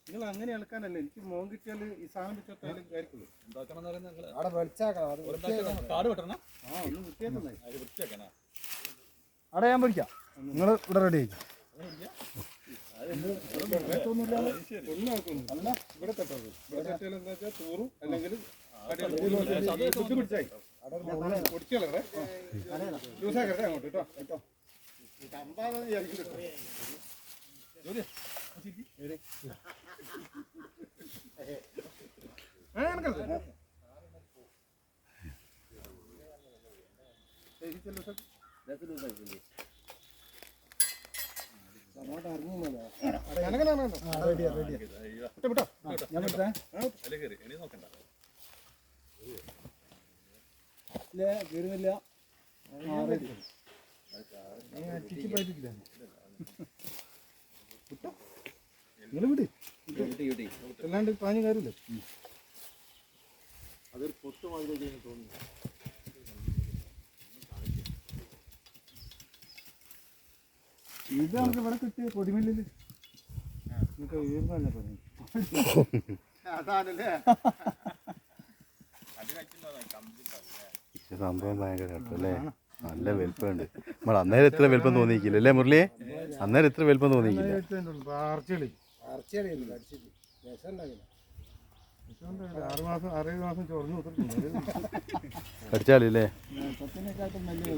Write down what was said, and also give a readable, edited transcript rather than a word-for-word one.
നിങ്ങൾ അങ്ങനെ ഇളക്കാനല്ലേ എനിക്ക് മോൻ കിട്ടിയാൽ ഈ സാധനം വെച്ചിട്ടായാലും കാര്യക്കുള്ളൂ. അവിടെ ഞാൻ പിടിക്കാം. നിങ്ങൾ ഇവിടെ റെഡി ആയിക്കോ. ഇവിടെ തട്ടത് ഇവിടെ തട്ടിയാൽ എന്താ വെച്ചാൽ തൂറും അല്ലെങ്കിൽ പിടിച്ചായി പൊടിച്ചല്ലേ ജ്യൂസാക്കട്ടെ അങ്ങോട്ട് കേട്ടോ കേട്ടോ അമ്പാന്ന് വിചാരിക്കും. കയറുന്നില്ല. നിങ്ങൾ വിട്, അല്ലാണ്ട് പാഞ്ഞു കയറില്ലേ. അതൊരു പൊത്ത് മാതിരി തോന്നുന്നു. ഇത് നമുക്ക് ഇവിടെ കിട്ടിയ പൊടിമില്ലില് നമുക്ക് ഉയർന്നല്ല പറഞ്ഞു. സംഭവം ഭയങ്കര കേട്ടല്ലേ, നല്ല വലുപ്പമുണ്ട്. നമ്മൾ അന്നേരം ഇത്ര വലുപ്പം തോന്നിക്കില്ല അല്ലേ മുരളിയെ? അന്നേരം ഇത്ര വലുപ്പം തോന്നിക്കില്ല. ആറ് മാസം ചൊറഞ്ഞു കടിച്ചാലേ പത്തിനെക്കാട്ടും വലിയ